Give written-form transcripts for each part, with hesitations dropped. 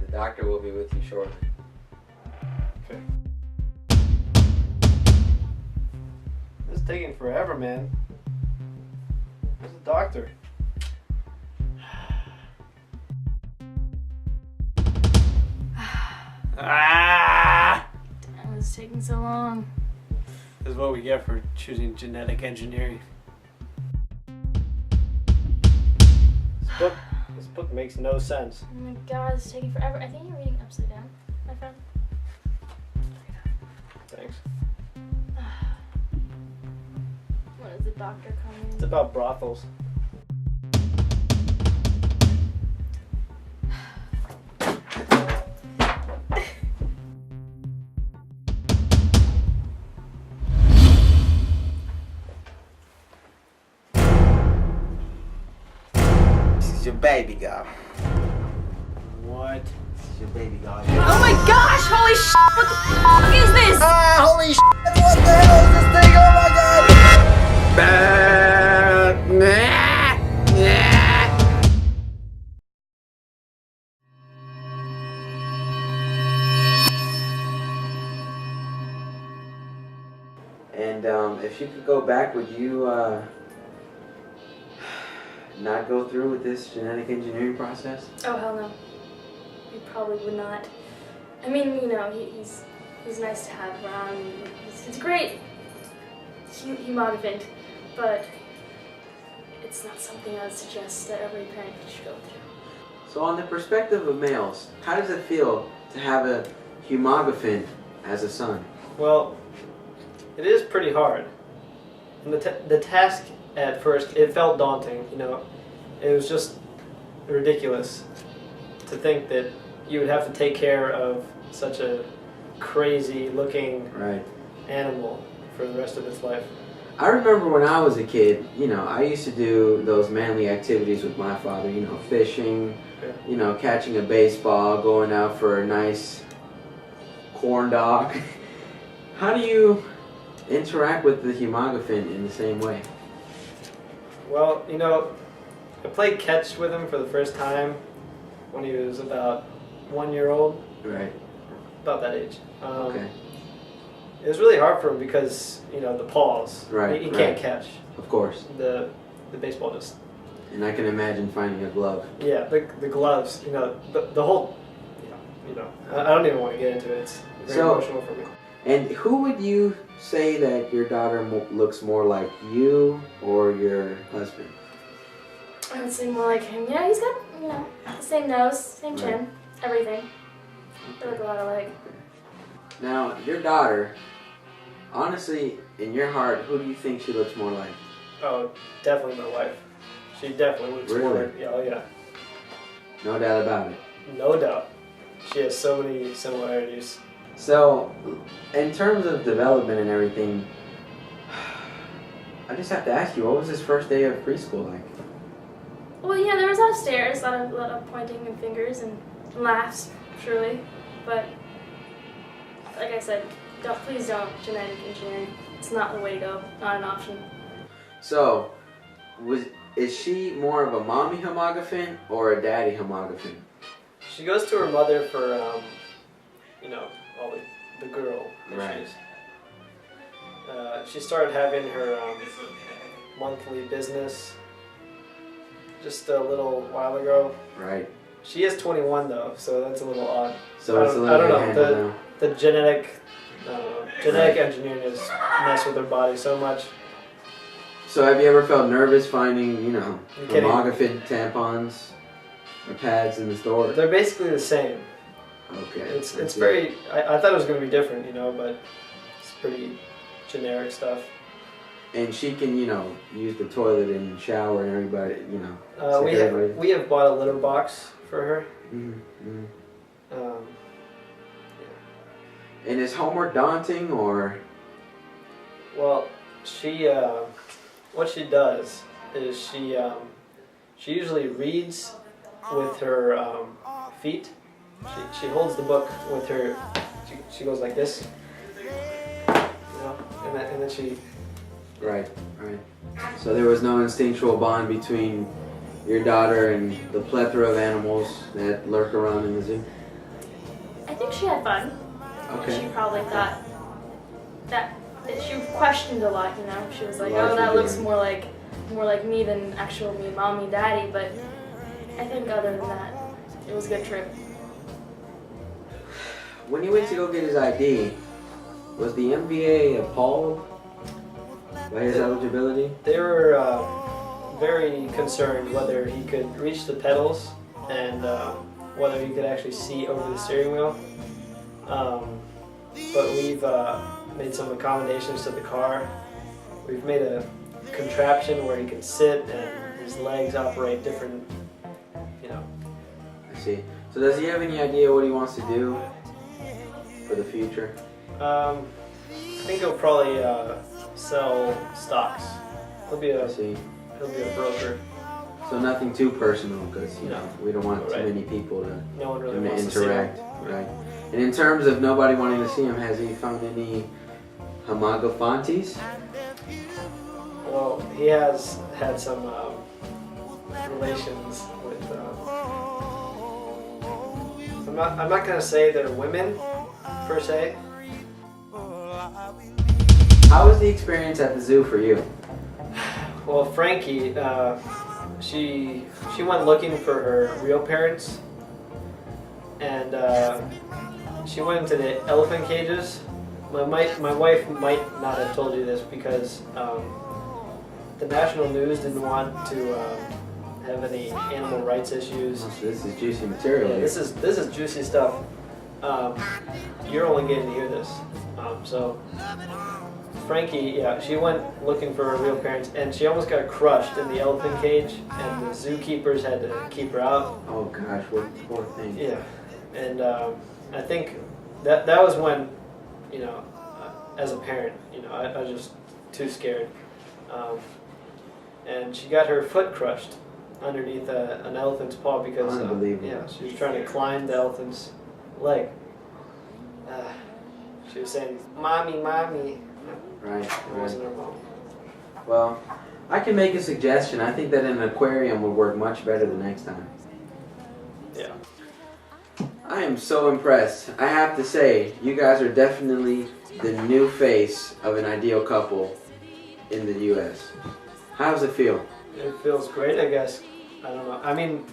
The doctor will be with you shortly. Okay. This is taking forever, man. Where's the doctor? Damn, it's taking so long. This is what we get for choosing genetic engineering. This book makes no sense. Oh my god, it's taking forever. I think you're reading upside down, my friend. Thanks. When is the doctor coming? It's about brothels. This is your baby girl. What? This is your baby girl. Oh my gosh! Holy shit! What the fuck is this? Ah, holy shit! What the hell is this thing? Oh my god! And if you could go back, would you not go through with this genetic engineering process? Oh hell no. He probably would not. I mean, you know, he's nice to have around. He's great. Humongous, but it's not something I would suggest that every parent should go through. So on the perspective of males, how does it feel to have a hemoglobin as a son? Well, it is pretty hard. And the task at first, it felt daunting, you know. It was just ridiculous to think that you would have to take care of such a crazy looking animal for the rest of its life. I remember when I was a kid, you know, I used to do those manly activities with my father, you know, fishing, you know, catching a baseball, going out for a nice corn dog. How do you interact with the hemoglobin in the same way? Well, you know, I played catch with him for the first time when he was about 1 year old. Right. About that age. Okay. It was really hard for him because, you know, the paws. Right. He can't catch. Of course. The baseball just. And I can imagine finding a glove. Yeah, the gloves, you know, the whole, you know, I don't even want to get into it. It's very emotional for me. And who would you say that your daughter looks more like, you or your husband? I would say more like him. Yeah, he's got, you know, the same nose, same chin, everything. They look a lot alike. Now, your daughter, honestly, in your heart, who do you think she looks more like? Oh, definitely my wife. She definitely looks more like, oh yeah. No doubt about it. No doubt. She has so many similarities. So, in terms of development and everything, I just have to ask you, what was this first day of preschool like? Well, yeah, there was a lot of stares, a lot of pointing and fingers and laughs, surely. But, like I said, please don't genetic engineering. It's not the way to go, not an option. So, is she more of a mommy hemoglobin or a daddy hemoglobin? She goes to her mother for, you know, all the girl issues. She started having her monthly business just a little while ago. Right. She is 21 though, so that's a little odd. So it's a little bit handled now. The genetic engineering has messed with her body so much. So have you ever felt nervous finding, you know, kidding. hemoglobin tampons or pads in the store? They're basically the same. Okay. It's very. I thought it was going to be different, you know, but it's pretty generic stuff. And she can, you know, use the toilet and shower and everybody, you know. We have bought a litter box for her. Mm-hmm. Yeah. And is homework daunting or? Well, she what she does is she usually reads with her feet. She holds the book with her. She goes like this, you know, and then she. Right. So there was no instinctual bond between your daughter and the plethora of animals that lurk around in the zoo? I think she had fun. Okay. She probably thought that she questioned a lot, you know. She was like, Life "Oh, that is looks different. more like me than actual me, mommy, daddy." But I think other than that, it was a good trip. When he went to go get his ID, was the MBA appalled by his eligibility? They were very concerned whether he could reach the pedals and whether he could actually see over the steering wheel. But we've made some accommodations to the car. We've made a contraption where he can sit and his legs operate different, you know. I see. So does he have any idea what he wants to do for the future? I think he'll probably sell stocks. He'll be I a see. broker. So nothing too personal, because No. we don't want too Right. many people to No one really wants interact. to see him. Right. And in terms of nobody wanting to see him, has he found any Hamagofantes? Well, he has had some relations with. I'm not gonna say they're women per se. How was the experience at the zoo for you? Well, Frankie, she went looking for her real parents, and she went into the elephant cages. My wife might not have told you this because the national news didn't want to have any animal rights issues. Oh, so this is juicy material. Yeah, here. this is juicy stuff. You're only getting to hear this. So Frankie, yeah, she went looking for her real parents, and she almost got crushed in the elephant cage, and the zookeepers had to keep her out. Oh gosh, what poor thing. Yeah, and I think that was when, you know, as a parent, you know, I was just too scared, and she got her foot crushed underneath an elephant's paw because Unbelievable. yeah, she was trying to climb the elephant's leg. She was saying, "Mommy, mommy." Right, It right. wasn't her mom. Well, I can make a suggestion. I think that an aquarium would work much better the next time. Yeah. I am so impressed. I have to say, you guys are definitely the new face of an ideal couple in the U.S. How does it feel? It feels great, I guess. I don't know. I mean,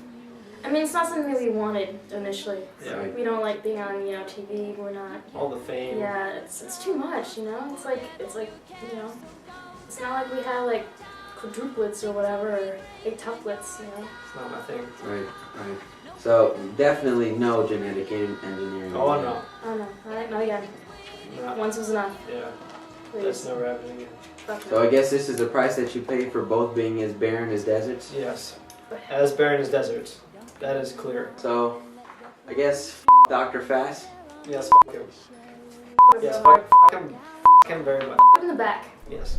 it's not something that we wanted initially. yeah, Right. We don't like being on, TV. We're not. all the fame. Yeah, it's too much, It's like, it's not like we have like quadruplets or whatever, or octuplets, It's not my thing. Right, right. So, definitely no genetic engineering. Oh, no. Oh no, not again. Not, Once was enough, yeah, please. that's never happening again. Fuck So I guess this is the price that you pay for both being as barren as deserts? Yes. As barren as deserts. That is clear. So, I guess Dr. Fast. Yes, f*** him. no. Yes, f*** him very much. In the back. Yes.